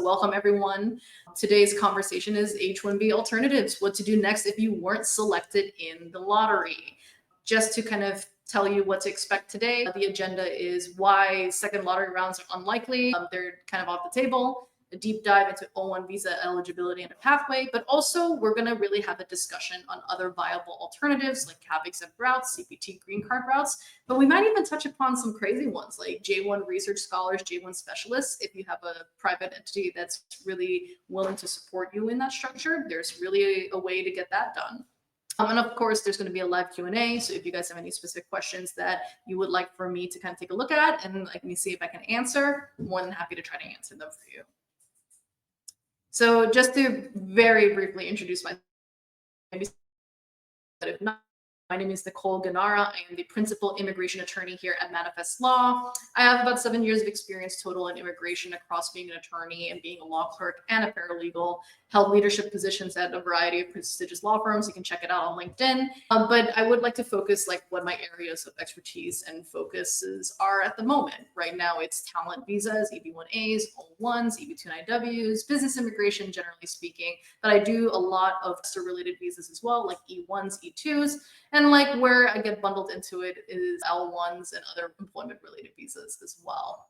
welcome everyone. Today's conversation is H-1B alternatives, what to do next if you weren't selected in the lottery. Just to kind of tell you what to expect today, the agenda is why second lottery rounds are unlikely. They're kind of off the table. A deep dive into O1 visa eligibility and a pathway, but also we're going to really have a discussion on other viable alternatives like cap-exempt routes, CPT green card routes, but we might even touch upon some crazy ones like J1 research scholars, J1 specialists. If you have a private entity that's really willing to support you in that structure, there's really a way to get that done. And of course, there's going to be a live Q&A. So if you guys have any specific questions that you would like for me to kind of take a look at and let me see if I can answer, I'm more than happy to try to answer them for you. So just to very briefly introduce myself, but if not, my name is Nicole Guara. I am the principal immigration attorney here at Manifest Law. I have about 7 years of experience total in immigration across being an attorney and being a law clerk and a paralegal. Held leadership positions at a variety of prestigious law firms. You can check it out on LinkedIn. But I would like to focus like what my areas of expertise and focuses are at the moment. Right now, it's talent visas, EB-1As, O1s, EB-2NIWs, business immigration, generally speaking. But I do a lot of related visas as well, like E1s, E2s. And like where I get bundled into it is L1s and other employment related visas as well.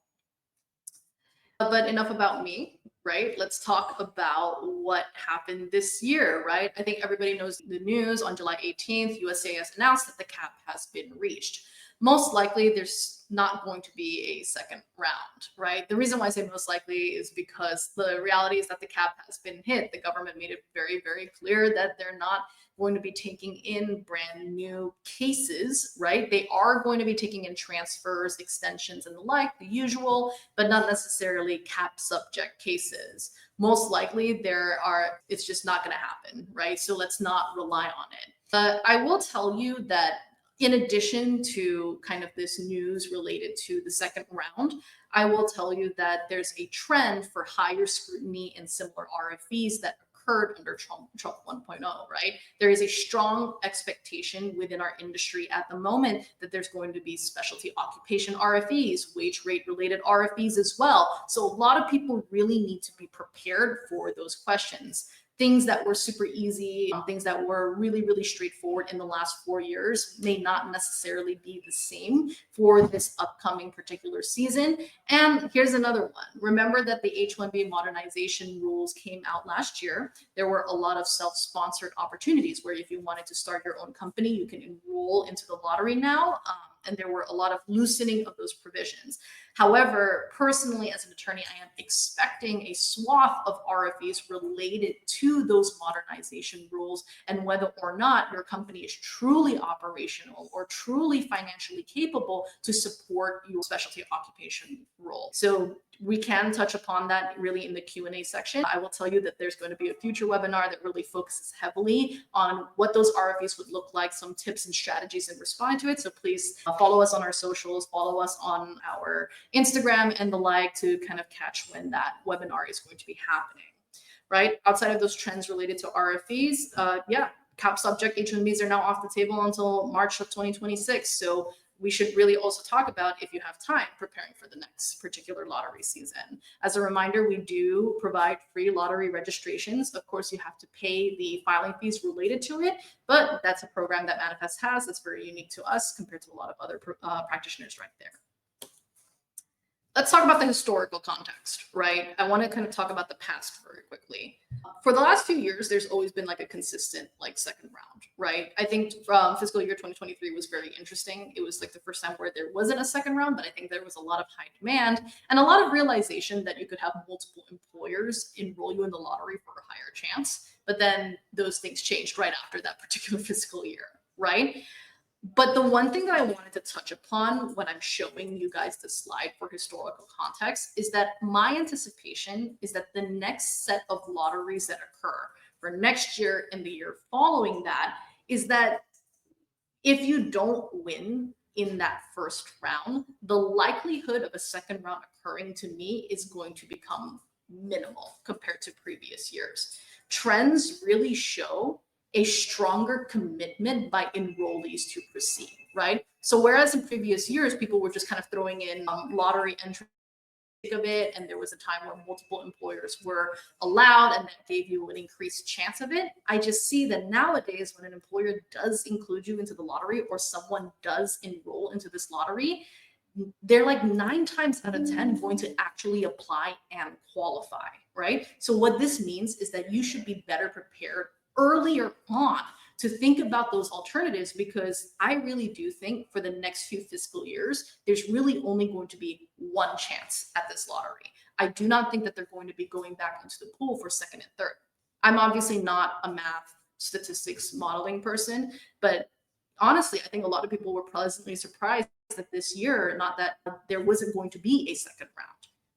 But enough about me, right? Let's talk about what happened this year, right? I think everybody knows the news. On July 18th, USCIS announced that the cap has been reached. Most likely there's not going to be a second round, right? The reason why I say most likely is because the reality is that the cap has been hit. The government made it very, very clear that they're not going to be taking in brand new cases, right? They are going to be taking in transfers, extensions, and the like, the usual, but not necessarily cap subject cases. Most likely it's just not going to happen, right? So let's not rely on it. I will tell you that in addition to kind of this news related to the second round, I will tell you that there's a trend for higher scrutiny in similar RFEs that occurred under Trump 1.0, right? There is a strong expectation within our industry at the moment that there's going to be specialty occupation RFEs, wage rate related RFEs as well. So a lot of people really need to be prepared for those questions. Things that were super easy, things that were really, really straightforward in the last 4 years may not necessarily be the same for this upcoming particular season. And here's another one. Remember that the H-1B modernization rules came out last year. There were a lot of self-sponsored opportunities where if you wanted to start your own company, you can enroll into the lottery now. And there were a lot of loosening of those provisions. However, personally, as an attorney, I am expecting a swath of RFEs related to those modernization rules and whether or not your company is truly operational or truly financially capable to support your specialty occupation role. So we can touch upon that really in the Q&A section. I will tell you that there's going to be a future webinar that really focuses heavily on what those RFEs would look like, some tips and strategies in responding to it. So please follow us on our socials, follow us on our Instagram and the like to kind of catch when that webinar is going to be happening, right? Outside of those trends related to RFEs, cap subject H-1Bs are now off the table until March of 2026. So we should really also talk about, if you have time, preparing for the next particular lottery season. As a reminder, we do provide free lottery registrations. Of course, you have to pay the filing fees related to it, but that's a program that Manifest has that's very unique to us compared to a lot of other practitioners right there. Let's talk about the historical context, right? I want to kind of talk about the past very quickly. For the last few years, there's always been like a consistent like second round, right? I think fiscal year 2023 was very interesting. It was like the first time where there wasn't a second round, but I think there was a lot of high demand and a lot of realization that you could have multiple employers enroll you in the lottery for a higher chance. But then those things changed right after that particular fiscal year, right? But the one thing that I wanted to touch upon when I'm showing you guys the slide for historical context is that my anticipation is that the next set of lotteries that occur for next year and the year following that is that if you don't win in that first round, the likelihood of a second round occurring to me is going to become minimal compared to previous years. Trends really show a stronger commitment by enrollees to proceed, right? So whereas in previous years, people were just kind of throwing in lottery entries of it, and there was a time where multiple employers were allowed and that gave you an increased chance of it. I just see that nowadays when an employer does include you into the lottery or someone does enroll into this lottery, they're like 9 times out of 10 going to actually apply and qualify, right? So what this means is that you should be better prepared earlier on to think about those alternatives, because I really do think for the next few fiscal years, there's really only going to be one chance at this lottery. I do not think that they're going to be going back into the pool for second and third. I'm obviously not a math statistics modeling person, but honestly, I think a lot of people were pleasantly surprised that this year, not that there wasn't going to be a second round,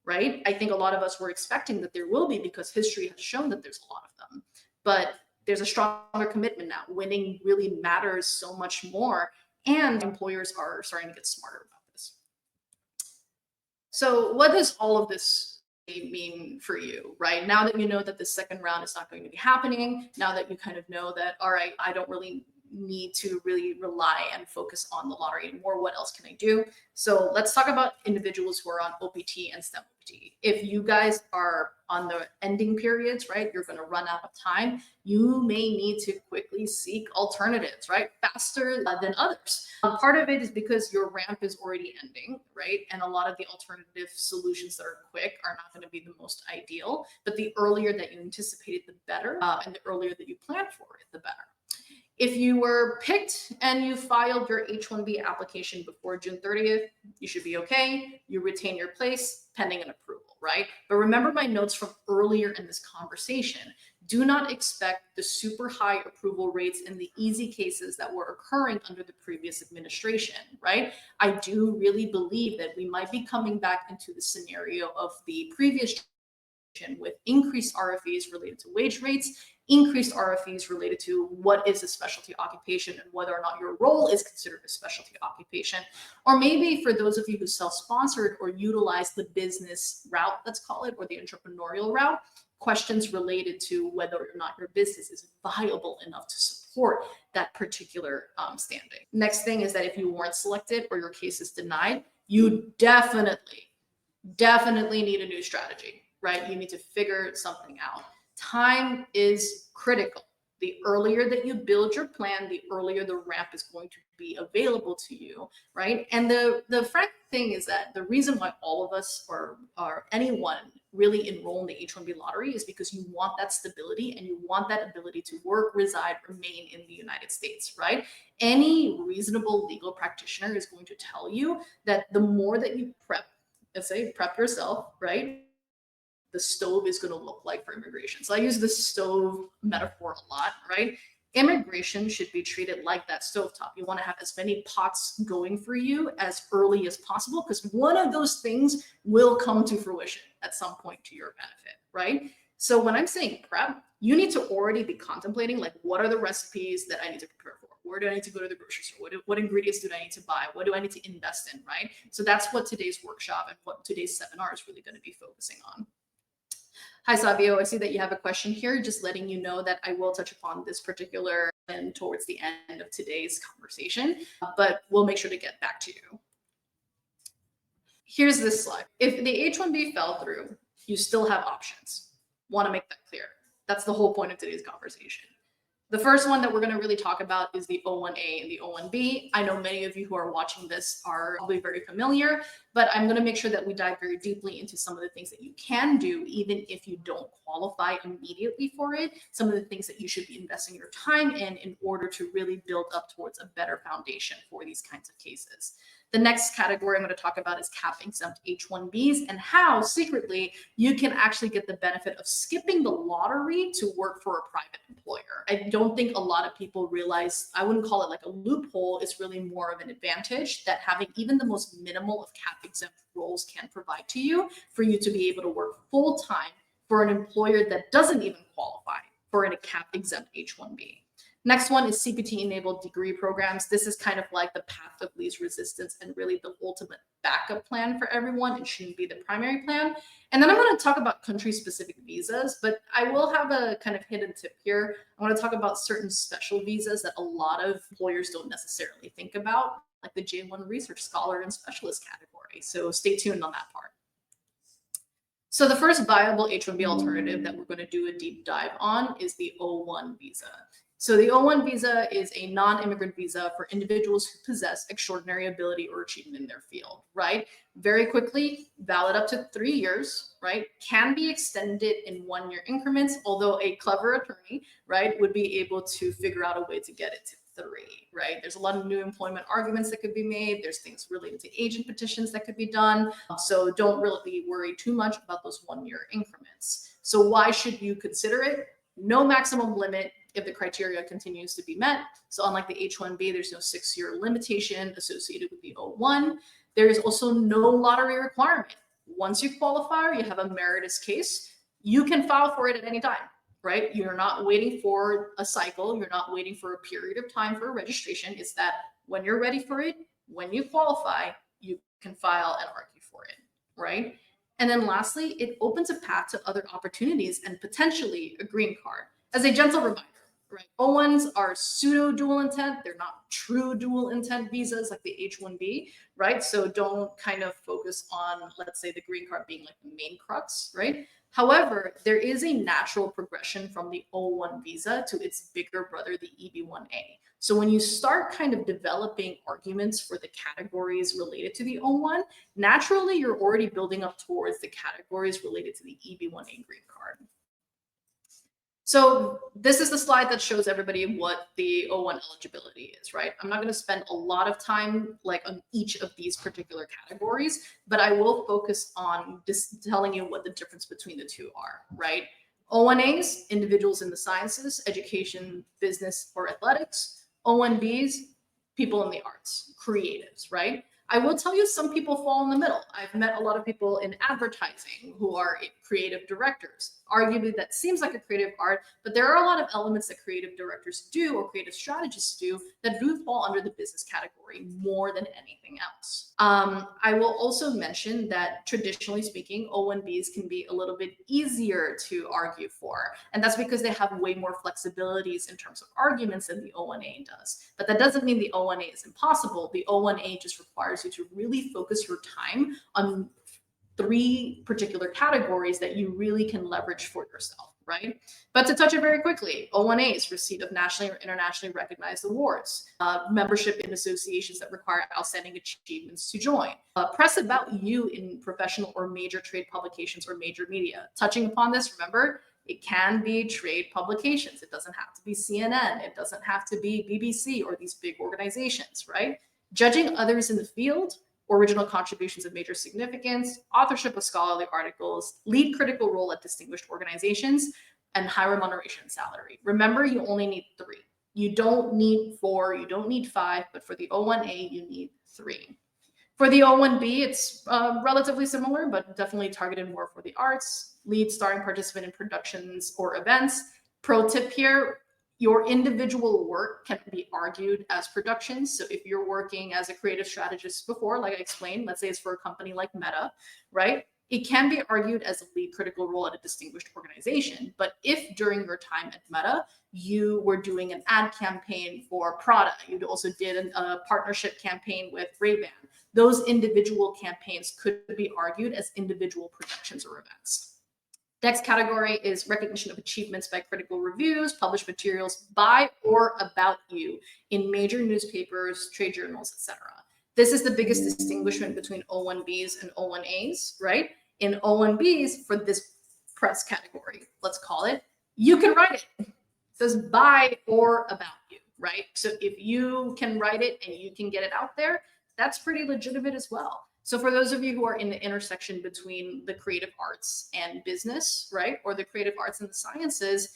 right? I think a lot of us were expecting that there will be, because history has shown that there's a lot of them. But there's a stronger commitment now. Winning really matters so much more, and employers are starting to get smarter about this. So what does all of this mean for you, right? Now that you know that the second round is not going to be happening, now that you kind of know that, all right, I don't really need to really rely and focus on the lottery anymore. What else can I do? So let's talk about individuals who are on OPT and STEM OPT. If you guys are on the ending periods, right, you're going to run out of time. You may need to quickly seek alternatives, right, faster than others. Part of it is because your ramp is already ending, right? And a lot of the alternative solutions that are quick are not going to be the most ideal. But the earlier that you anticipated, the better. And the earlier that you plan for it, the better. If you were picked and you filed your H-1B application before June 30th, you should be okay. You retain your place pending an approval, right? But remember my notes from earlier in this conversation. Do not expect the super high approval rates in the easy cases that were occurring under the previous administration, right? I do really believe that we might be coming back into the scenario of the previous with increased RFEs related to wage rates, increased RFEs related to what is a specialty occupation and whether or not your role is considered a specialty occupation. Or maybe for those of you who self-sponsored or utilize the business route, let's call it, or the entrepreneurial route, questions related to whether or not your business is viable enough to support that particular standing. Next thing is that if you weren't selected or your case is denied, you definitely need a new strategy, right? You need to figure something out. Time is critical. The earlier that you build your plan, the earlier the ramp is going to be available to you, right? And the frank thing is that the reason why all of us or anyone really enroll in the H-1B lottery is because you want that stability and you want that ability to work, reside, remain in the United States, right? Any reasonable legal practitioner is going to tell you that the more that you prep, let's say prep yourself, right? The stove is going to look like for immigration. So I use the stove metaphor a lot, right? Immigration should be treated like that stovetop. You want to have as many pots going for you as early as possible, because one of those things will come to fruition at some point to your benefit, right? So when I'm saying prep, you need to already be contemplating, like, what are the recipes that I need to prepare for? Where do I need to go to the grocery store? What ingredients do I need to buy? What do I need to invest in, right? So that's what today's workshop and what today's seminar is really going to be focusing on. Hi, Savio. I see that you have a question here. Just letting you know that I will touch upon this particular and towards the end of today's conversation, but we'll make sure to get back to you. Here's this slide. If the H-1B fell through, you still have options. Want to make that clear. That's the whole point of today's conversation. The first one that we're going to really talk about is the O-1A and the O-1B. I know many of you who are watching this are probably very familiar, but I'm going to make sure that we dive very deeply into some of the things that you can do, even if you don't qualify immediately for it, some of the things that you should be investing your time in order to really build up towards a better foundation for these kinds of cases. The next category I'm going to talk about is cap-exempt H-1Bs and how secretly you can actually get the benefit of skipping the lottery to work for a private employer. I don't think a lot of people realize, I wouldn't call it like a loophole, it's really more of an advantage that having even the most minimal of cap-exempt roles can provide to you for you to be able to work full-time for an employer that doesn't even qualify for a cap-exempt H-1B. Next one is CPT-enabled degree programs. This is kind of like the path of least resistance and really the ultimate backup plan for everyone. It shouldn't be the primary plan. And then I'm going to talk about country-specific visas, but I will have a kind of hidden tip here. I want to talk about certain special visas that a lot of employers don't necessarily think about, like the J1 research scholar and specialist category. So stay tuned on that part. So the first viable H-1B alternative that we're going to do a deep dive on is the O-1 visa. So the O-1 visa is a non-immigrant visa for individuals who possess extraordinary ability or achievement in their field, right? Very quickly, valid up to 3 years, right? Can be extended in 1-year increments, although a clever attorney, right, would be able to figure out a way to get it to 3, right? There's a lot of new employment arguments that could be made. There's things related to agent petitions that could be done. So don't really worry too much about those 1-year increments. So why should you consider it? No maximum limit if the criteria continues to be met. So unlike the H-1B, there's no 6-year limitation associated with the O-1. There is also no lottery requirement. Once you qualify or you have a meritorious case, you can file for it at any time, right? You're not waiting for a cycle. You're not waiting for a period of time for a registration. It's that when you're ready for it, when you qualify, you can file and argue for it, right? And then lastly, it opens a path to other opportunities and potentially a green card. As a gentle reminder, right? O-1s are pseudo dual intent. They're not true dual intent visas like the H-1B, right? So don't kind of focus on, let's say, the green card being like the main crux, right? However, there is a natural progression from the O-1 visa to its bigger brother, the EB-1A. So when you start kind of developing arguments for the categories related to the O-1, naturally, you're already building up towards the categories related to the EB-1A green card. So this is the slide that shows everybody what the O-1 eligibility is, right? I'm not going to spend a lot of time like on each of these particular categories, but I will focus on just telling you what the difference between the two are, right? O-1As, individuals in the sciences, education, business, or athletics. O-1Bs, people in the arts, creatives, right? I will tell you some people fall in the middle. I've met a lot of people in advertising who are creative directors. Arguably, that seems like a creative art, but there are a lot of elements that creative directors do or creative strategists do that do fall under the business category more than anything else. I will also mention that traditionally speaking, O-1Bs can be a little bit easier to argue for. And that's because they have way more flexibilities in terms of arguments than the O-1A does. But that doesn't mean the O-1A is impossible. The O-1A just requires you to really focus your time on 3 particular categories that you really can leverage for yourself, right? But to touch it very quickly, O-1As, receipt of nationally or internationally recognized awards, membership in associations that require outstanding achievements to join, press about you in professional or major trade publications or major media. Touching upon this, remember, it can be trade publications. It doesn't have to be CNN. It doesn't have to be BBC or these big organizations, right? Judging others in the field, original contributions of major significance, authorship of scholarly articles, lead critical role at distinguished organizations, and high remuneration salary. Remember, you only need 3. You don't need 4, you don't need 5, but for the O-1A, you need 3. For the O-1B, it's relatively similar, but definitely targeted more for the arts, lead starring participant in productions or events. Pro tip here, your individual work can be argued as productions. So if you're working as a creative strategist before, like I explained, let's say it's for a company like Meta, right? It can be argued as a lead critical role at a distinguished organization. But if during your time at Meta, you were doing an ad campaign for Prada, you also did a partnership campaign with Ray-Ban, those individual campaigns could be argued as individual productions or events. Next category is recognition of achievements by critical reviews, published materials by or about you in major newspapers, trade journals, etc. This is the biggest distinguishment between O-1Bs and O-1As, right? In O-1Bs, for this press category, let's call it, you can write it. It says by or about you, right? So if you can write it and you can get it out there, that's pretty legitimate as well. So for those of you who are in the intersection between the creative arts and business, right, or the creative arts and the sciences,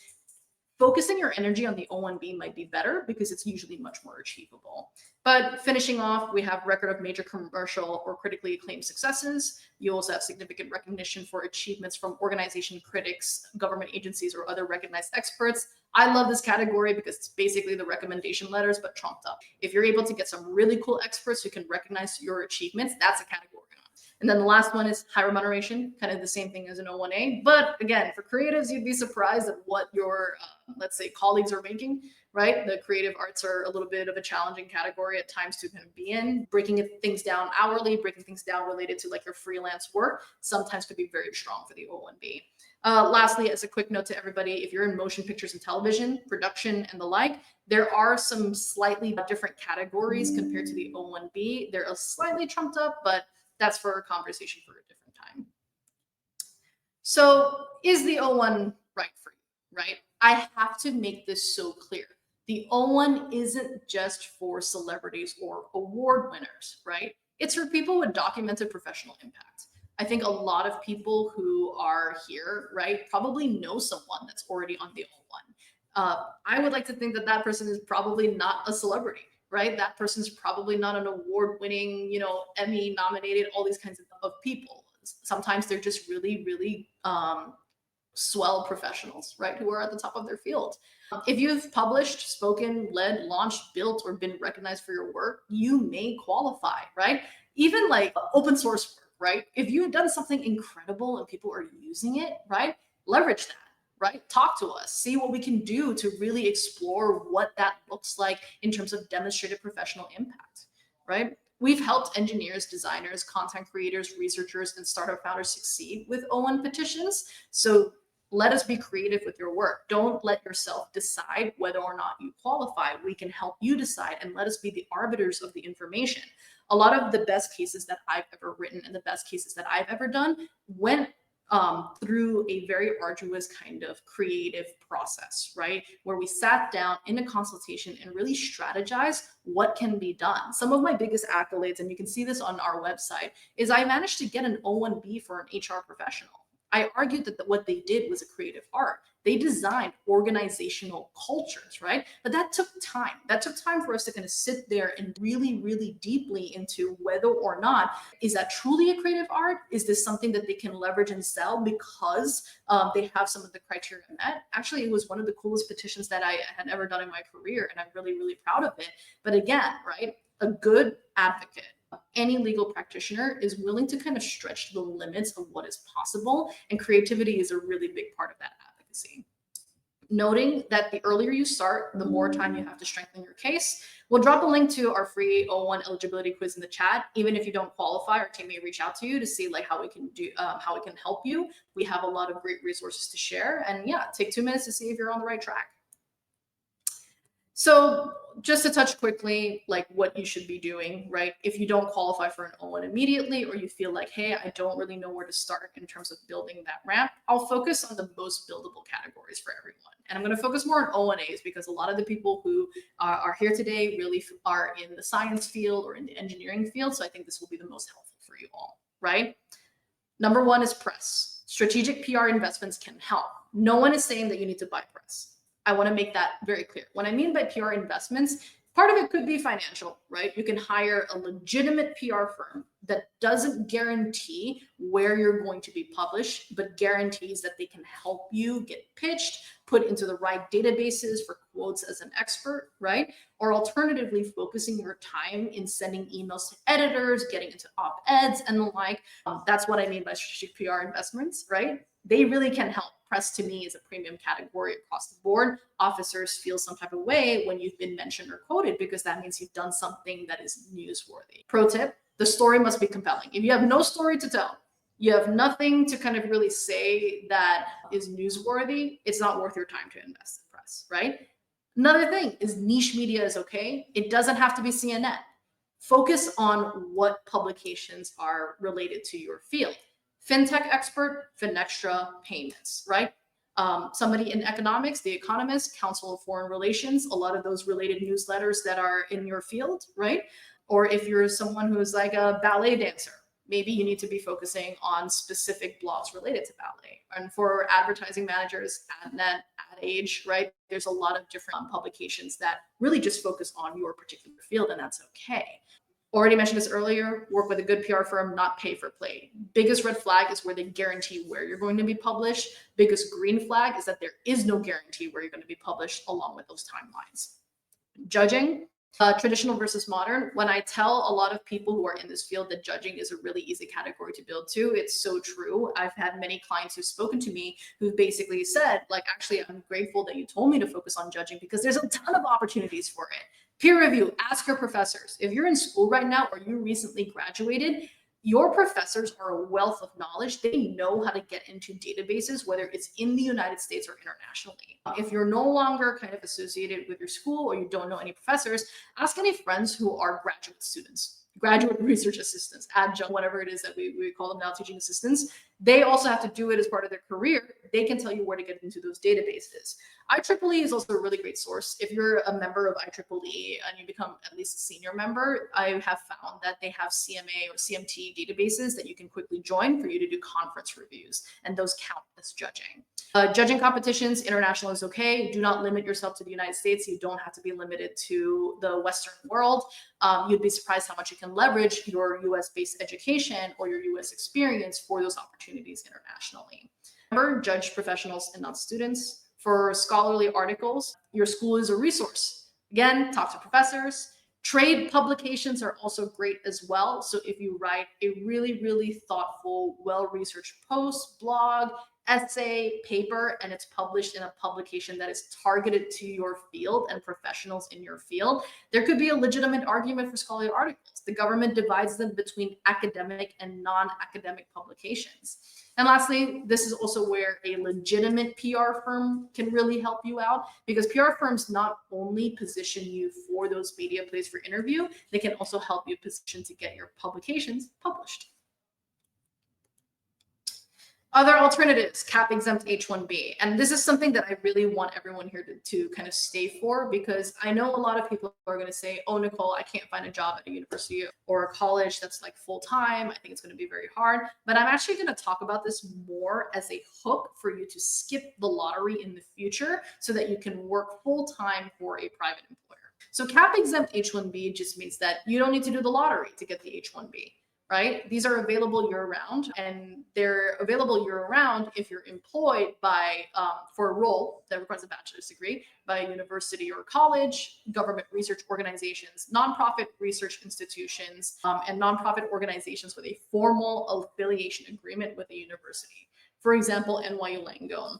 focusing your energy on the O-1B might be better because it's usually much more achievable. But finishing off, we have record of major commercial or critically acclaimed successes. You also have significant recognition for achievements from organization critics, government agencies, or other recognized experts. I love this category because it's basically the recommendation letters, but trumped up. If you're able to get some really cool experts who can recognize your achievements, that's a category. And then the last one is high remuneration, kind of the same thing as an O1A. But again, for creatives, you'd be surprised at what your, let's say, colleagues are making, right? The creative arts are a little bit of a challenging category at times to kind of be in. Breaking things down hourly, breaking things down related to like your freelance work, sometimes could be very strong for the O1B. Lastly, as a quick note to everybody, if you're in motion pictures and television, production and the like, there are some slightly different categories compared to the O1B. They're slightly trumped up, but that's for a conversation for a different time. So is the O1 right for you, right? I have to make this so clear. The O1 isn't just for celebrities or award winners, right? It's for people with documented professional impact. I think a lot of people who are here, right, probably know someone that's already on the O1. I would like to think that that person is probably not a celebrity, right? That person's probably not an award-winning, Emmy nominated, all these kinds of people. Sometimes they're just really, really swell professionals, right, who are at the top of their field. If you've published, spoken, led, launched, built, or been recognized for your work, you may qualify, right? Even like open source work, right? If you've done something incredible and people are using it, right, leverage that. Right? Talk to us, see what we can do to really explore what that looks like in terms of demonstrated professional impact, right? We've helped engineers, designers, content creators, researchers, and startup founders succeed with O1 petitions. So let us be creative with your work. Don't let yourself decide whether or not you qualify. We can help you decide and let us be the arbiters of the information. A lot of the best cases that I've ever written and the best cases that I've ever done went through a very arduous kind of creative process, right? Where we sat down in a consultation and really strategized what can be done. Some of my biggest accolades, and you can see this on our website, is I managed to get an O1B for an HR professional. I argued that what they did was a creative art. They designed organizational cultures, right? But that took time. That took time for us to kind of sit there and really, really deeply into whether or not is that truly a creative art? Is this something that they can leverage and sell because they have some of the criteria met? Actually, it was one of the coolest petitions that I had ever done in my career, and I'm really, really proud of it. But again, right, a good advocate, any legal practitioner is willing to kind of stretch the limits of what is possible, and creativity is a really big part of that advocacy. Noting that the earlier you start, the more time you have to strengthen your case. We'll drop a link to our free O1 eligibility quiz in the chat. Even if you don't qualify, our team may reach out to you to see like how we can do, how we can help you. We have a lot of great resources to share, and yeah, take 2 minutes to see if you're on the right track. So just to touch quickly, like what you should be doing, right? If you don't qualify for an O1 immediately, or you feel like, hey, I don't really know where to start in terms of building that ramp, I'll focus on the most buildable categories for everyone. And I'm going to focus more on O1As because a lot of the people who are here today really are in the science field or in the engineering field. So I think this will be the most helpful for you all, right? Number one is press. Strategic PR investments can help. No one is saying that you need to buy press. I want to make that very clear. What I mean by PR investments, part of it could be financial, right? You can hire a legitimate PR firm that doesn't guarantee where you're going to be published, but guarantees that they can help you get pitched, put into the right databases for quotes as an expert, right? Or alternatively, focusing your time in sending emails to editors, getting into op-eds and the like. That's what I mean by strategic PR investments, right? They really can help. Press to me is a premium category across the board. Officers feel some type of way when you've been mentioned or quoted because that means you've done something that is newsworthy. Pro tip, the story must be compelling. If you have no story to tell, you have nothing to kind of really say that is newsworthy, it's not worth your time to invest in press, right? Another thing is niche media is okay. It doesn't have to be CNN. Focus on what publications are related to your field. Fintech expert, Finextra payments, right? Somebody in economics, The Economist, Council of Foreign Relations, a lot of those related newsletters that are in your field, right? Or if you're someone who's like a ballet dancer, maybe you need to be focusing on specific blogs related to ballet. And for advertising managers, AdNet, Ad Age, right? There's a lot of different publications that really just focus on your particular field, and that's okay. Already mentioned this earlier, work with a good PR firm, not pay for play. Biggest red flag is where they guarantee where you're going to be published. Biggest green flag is that there is no guarantee where you're going to be published along with those timelines. Judging, Traditional versus modern. When I tell a lot of people who are in this field that judging is a really easy category to build to, it's so true. I've had many clients who've spoken to me who've basically said, like, actually, I'm grateful that you told me to focus on judging because there's a ton of opportunities for it. Peer review, ask your professors. If you're in school right now or you recently graduated, your professors are a wealth of knowledge. They know how to get into databases, whether it's in the United States or internationally. If you're no longer kind of associated with your school or you don't know any professors, ask any friends who are graduate students, graduate research assistants, adjunct, whatever it is that we call them now, teaching assistants. They also have to do it as part of their career. They can tell you where to get into those databases. IEEE is also a really great source. If you're a member of IEEE and you become at least a senior member, I have found that they have CMA or CMT databases that you can quickly join for you to do conference reviews, and those count as judging. Judging competitions, international is okay. Do not limit yourself to the United States. You don't have to be limited to the Western world. You'd be surprised how much you can leverage your US-based education or your US experience for those opportunities internationally. Remember, judge professionals and not students. For scholarly articles, your school is a resource. Again, talk to professors. Trade publications are also great as well. So if you write a really, really thoughtful, well-researched post, blog, essay, paper, and it's published in a publication that is targeted to your field and professionals in your field, there could be a legitimate argument for scholarly articles. The government divides them between academic and non-academic publications. And lastly, this is also where a legitimate PR firm can really help you out, because PR firms not only position you for those media plays for interview, they can also help you position to get your publications published. Other alternatives, cap-exempt H-1B. And this is something that I really want everyone here to kind of stay for, because I know a lot of people are going to say, oh, Nicole, I can't find a job at a university or a college that's like full-time. I think it's going to be very hard. But I'm actually going to talk about this more as a hook for you to skip the lottery in the future so that you can work full-time for a private employer. So cap-exempt H-1B just means that you don't need to do the lottery to get the H-1B. Right? These are available year-round, and they're available year-round if you're employed by for a role that requires a bachelor's degree by a university or college, government research organizations, nonprofit research institutions, and nonprofit organizations with a formal affiliation agreement with a university. For example, NYU Langone.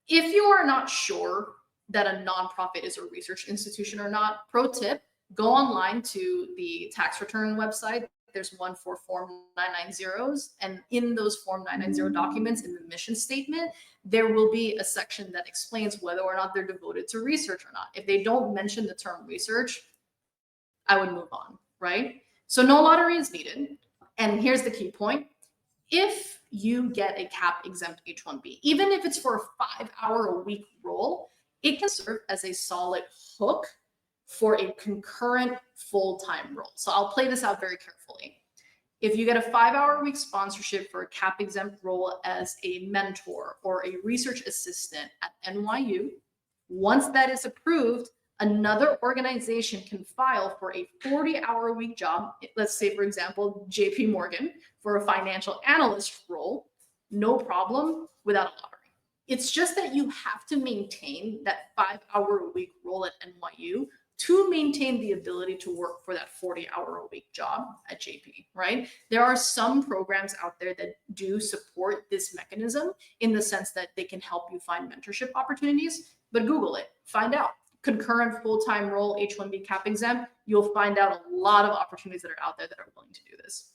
If you are not sure that a nonprofit is a research institution or not, pro tip, go online to the tax return website. There's one for Form 990s, and in those Form 990 documents, in the mission statement, there will be a section that explains whether or not they're devoted to research or not. If they don't mention the term research, I would move on, right? So no lottery is needed. And here's the key point. If you get a cap-exempt H-1B, even if it's for a 5-hour-a-week role, it can serve as a solid hook for a concurrent full-time role. So I'll play this out very carefully. If you get a 5-hour-a-week sponsorship for a cap-exempt role as a mentor or a research assistant at NYU, once that is approved, another organization can file for a 40-hour-a-week job. Let's say, for example, JP Morgan for a financial analyst role, no problem, without a lottery. It's just that you have to maintain that 5-hour-a-week role at NYU to maintain the ability to work for that 40-hour-a-week job at JP, right? There are some programs out there that do support this mechanism in the sense that they can help you find mentorship opportunities, but Google it, find out. Concurrent full-time role, H-1B cap exempt, you'll find out a lot of opportunities that are out there that are willing to do this.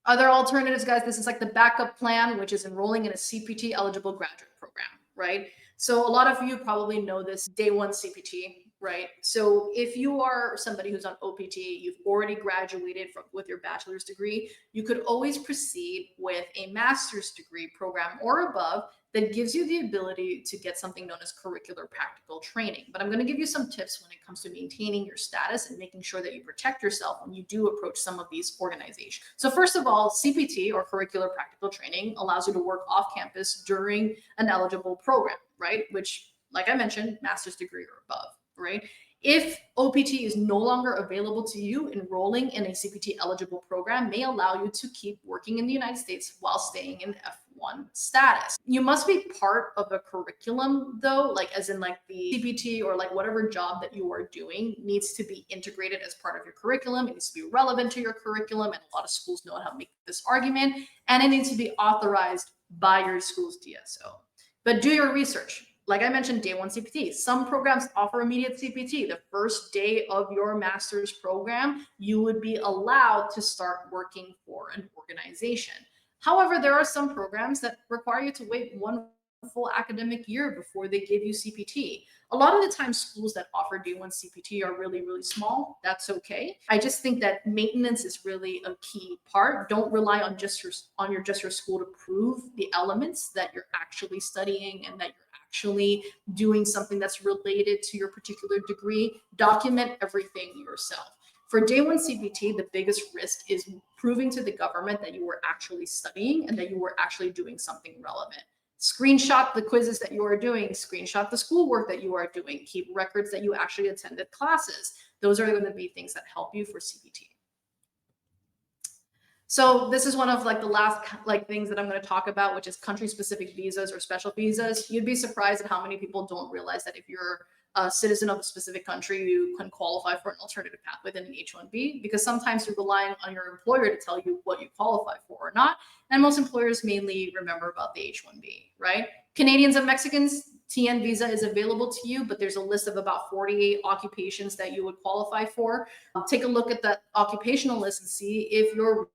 Other alternatives, guys, this is like the backup plan, which is enrolling in a CPT eligible graduate program, right? So a lot of you probably know this day one CPT, right? So if you are somebody who's on OPT, you've already graduated with your bachelor's degree, you could always proceed with a master's degree program or above that gives you the ability to get something known as curricular practical training. But I'm going to give you some tips when it comes to maintaining your status and making sure that you protect yourself when you do approach some of these organizations. So first of all, CPT or curricular practical training allows you to work off campus during an eligible program, right? Which, like I mentioned, master's degree or above, right? If OPT is no longer available to you, enrolling in a CPT eligible program may allow you to keep working in the United States while staying in Day-1 status. You must be part of a curriculum though, like as in like the CPT or like whatever job that you are doing needs to be integrated as part of your curriculum. It needs to be relevant to your curriculum, and a lot of schools know how to make this argument, and it needs to be authorized by your school's DSO. But do your research. Like I mentioned, Day-1 CPT. Some programs offer immediate CPT. The first day of your master's program, you would be allowed to start working for an organization. However, there are some programs that require you to wait one full academic year before they give you CPT. A lot of the time, schools that offer Day-1 CPT are really, really small. That's okay. I just think that maintenance is really a key part. Don't rely on just your school to prove the elements that you're actually studying and that you're actually doing something that's related to your particular degree. Document everything yourself. For Day-1 CPT, the biggest risk is proving to the government that you were actually studying and that you were actually doing something relevant. Screenshot the quizzes that you are doing, screenshot the schoolwork that you are doing, keep records that you actually attended classes. Those are going to be things that help you for CPT. So this is one of like the last like things that I'm going to talk about, which is country-specific visas or special visas. You'd be surprised at how many people don't realize that if you're a citizen of a specific country, you can qualify for an alternative path within an H-1B, because sometimes you're relying on your employer to tell you what you qualify for or not. And most employers mainly remember about the H-1B, right? Canadians and Mexicans, TN visa is available to you, but there's a list of about 48 occupations that you would qualify for. Take a look at that occupational list and see if your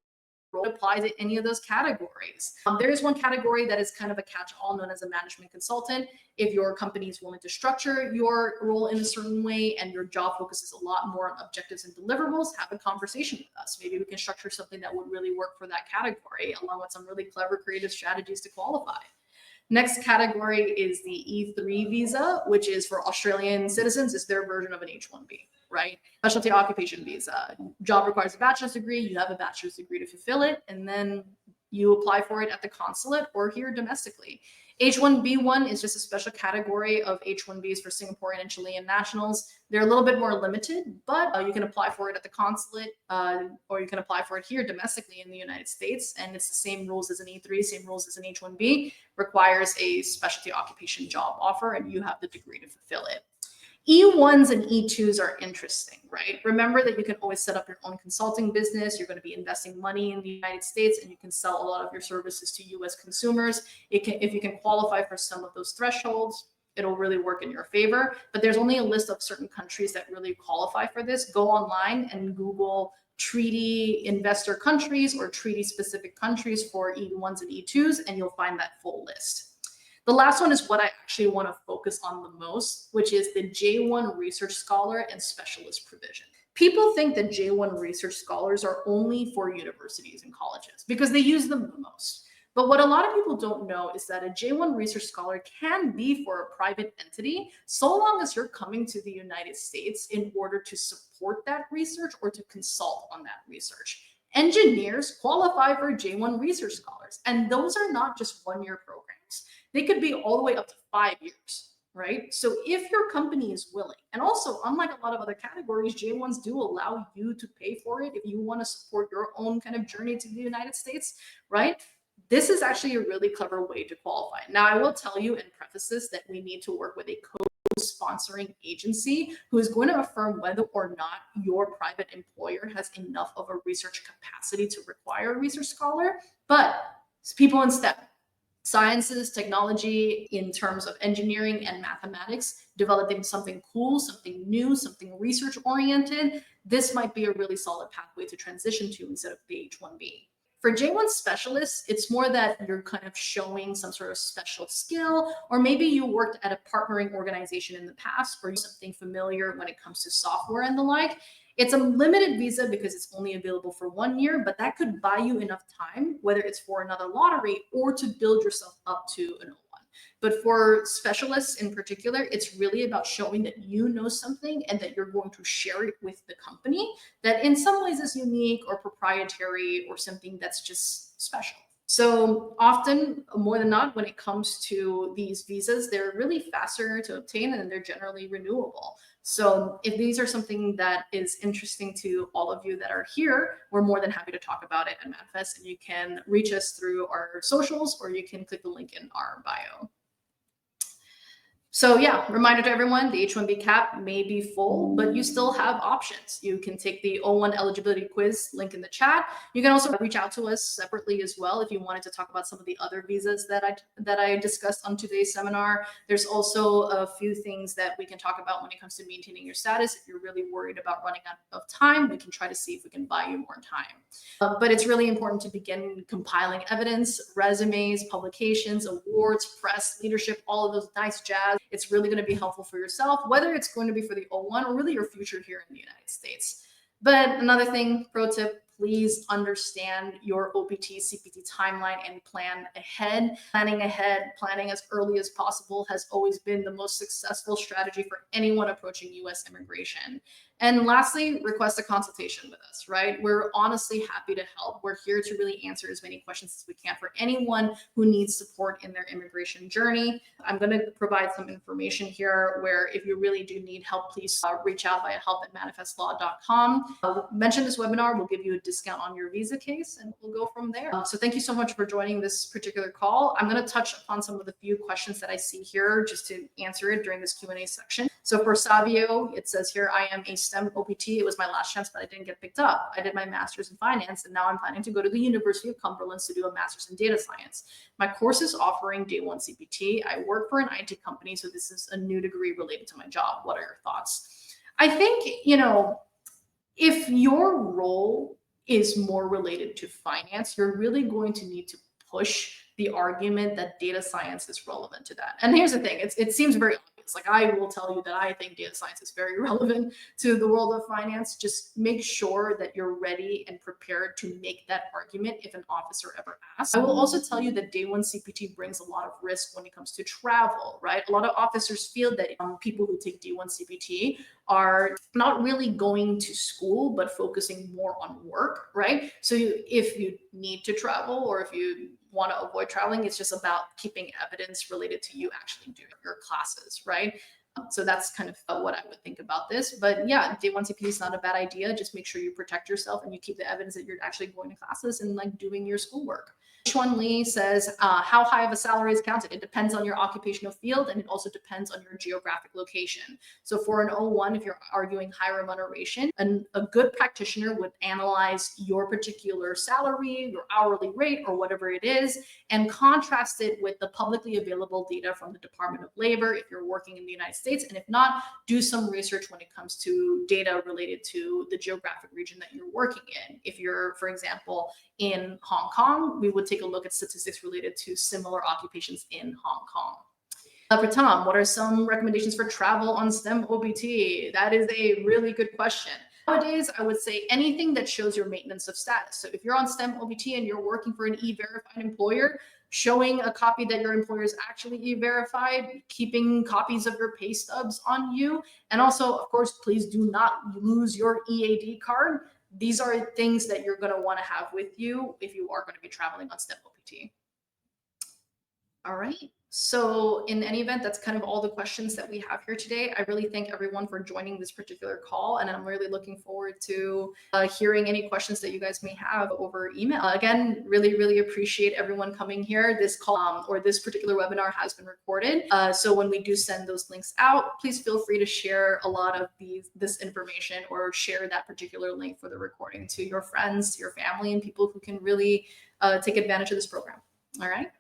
role apply to any of those categories. There is one category that is kind of a catch-all known as a management consultant. If your company is willing to structure your role in a certain way and your job focuses a lot more on objectives and deliverables, have a conversation with us. Maybe we can structure something that would really work for that category, along with some really clever creative strategies to qualify. Next category is the E3 visa, which is for Australian citizens. It's their version of an H-1B, right? Specialty occupation visa. Job requires a bachelor's degree. You have a bachelor's degree to fulfill it, and then you apply for it at the consulate or here domestically. H-1B1 is just a special category of H-1Bs for Singaporean and Chilean nationals. They're a little bit more limited, but you can apply for it at the consulate or you can apply for it here domestically in the United States. And it's the same rules as an E3, same rules as an H-1B, requires a specialty occupation job offer, and you have the degree to fulfill it. E1s and E2s are interesting, right? Remember that you can always set up your own consulting business. You're going to be investing money in the United States, and you can sell a lot of your services to US consumers. If you can qualify for some of those thresholds, it'll really work in your favor. But there's only a list of certain countries that really qualify for this. Go online and Google treaty investor countries or treaty specific countries for E1s and E2s, and you'll find that full list. The last one is what I actually want to focus on the most, which is the J1 research scholar and specialist provision. People think that J1 research scholars are only for universities and colleges because they use them the most. But what a lot of people don't know is that a J1 research scholar can be for a private entity so long as you're coming to the United States in order to support that research or to consult on that research. Engineers qualify for J1 research scholars, and those are not just one-year programs. They could be all the way up to 5 years, right? So if your company is willing, and also unlike a lot of other categories, J1s do allow you to pay for it if you want to support your own kind of journey to the United States, right? This is actually a really clever way to qualify. Now, I will tell you and preface this that we need to work with a co-sponsoring agency who is going to affirm whether or not your private employer has enough of a research capacity to require a research scholar. But people in STEM, sciences, technology, in terms of engineering and mathematics, developing something cool, something new, something research oriented, this might be a really solid pathway to transition to instead of the H-1B. For J1 specialists, it's more that you're kind of showing some sort of special skill, or maybe you worked at a partnering organization in the past or something familiar when it comes to software and the like. It's a limited visa because it's only available for 1 year, but that could buy you enough time, whether it's for another lottery or to build yourself up to an O1. But for specialists in particular, it's really about showing that you know something and that you're going to share it with the company that in some ways is unique or proprietary or something that's just special. So often, more than not, when it comes to these visas, they're really faster to obtain and they're generally renewable. So if these are something that is interesting to all of you that are here, we're more than happy to talk about it at Manifest, and you can reach us through our socials or you can click the link in our bio. So yeah, reminder to everyone, the H-1B cap may be full, but you still have options. You can take the O1 eligibility quiz, link in the chat. You can also reach out to us separately as well if you wanted to talk about some of the other visas that I discussed on today's seminar. There's also a few things that we can talk about when it comes to maintaining your status. If you're really worried about running out of time, we can try to see if we can buy you more time. But it's really important to begin compiling evidence, resumes, publications, awards, press, leadership, all of those nice jazz. It's really going to be helpful for yourself, whether it's going to be for the O1 or really your future here in the United States. But another thing, pro tip, please understand your OPT CPT timeline and plan ahead. Planning ahead, planning as early as possible has always been the most successful strategy for anyone approaching US immigration. And lastly, request a consultation with us, right? We're honestly happy to help. We're here to really answer as many questions as we can for anyone who needs support in their immigration journey. I'm going to provide some information here where if you really do need help, please reach out via help@manifestlaw.com. Mention this webinar, we'll give you a discount on your visa case and we'll go from there. So thank you so much for joining this particular call. I'm going to touch upon some of the few questions that I see here just to answer it during this Q&A section. So for Savio, it says here, I am a STEM OPT. It was my last chance, but I didn't get picked up. I did my master's in finance, and now I'm planning to go to the University of Cumberland to do a master's in data science. My course is offering day one CPT. I work for an IT company, so this is a new degree related to my job. What are your thoughts? I think, if your role is more related to finance, you're really going to need to push the argument that data science is relevant to that. And here's the thing, it seems very obvious. Like, I will tell you that I think data science is very relevant to the world of finance. Just make sure that you're ready and prepared to make that argument if an officer ever asks. I will also tell you that day one CPT brings a lot of risk when it comes to travel, right? A lot of officers feel that people who take D1 CPT are not really going to school, but focusing more on work, right? So if you need to travel or if you want to avoid traveling, it's just about keeping evidence related to you actually doing your classes, right? So that's kind of what I would think about this. But yeah, day one CPT is not a bad idea. Just make sure you protect yourself and you keep the evidence that you're actually going to classes and like doing your schoolwork. H1 says, how high of a salary is counted? It depends on your occupational field, and it also depends on your geographic location. So for an O1, if you're arguing high remuneration, a good practitioner would analyze your particular salary, your hourly rate, or whatever it is, and contrast it with the publicly available data from the Department of Labor if you're working in the United States. And if not, do some research when it comes to data related to the geographic region that you're working in. If you're, for example, in Hong Kong, we would take a look at statistics related to similar occupations in Hong Kong. For Tom, what are some recommendations for travel on STEM OPT? That is a really good question. Nowadays, I would say anything that shows your maintenance of status. So if you're on STEM OPT and you're working for an e-verified employer, showing a copy that your employer is actually e-verified, keeping copies of your pay stubs on you, and also, of course, please do not lose your EAD card. These are things that you're going to want to have with you if you are going to be traveling on STEM OPT. All right. So in any event, that's kind of all the questions that we have here today. I really thank everyone for joining this particular call, and I'm really looking forward to hearing any questions that you guys may have over email. Again, really appreciate everyone coming here. This call or this particular webinar has been recorded. So when we do send those links out, please feel free to share a lot of this information or share that particular link for the recording to your friends, your family, and people who can really take advantage of this program. All right.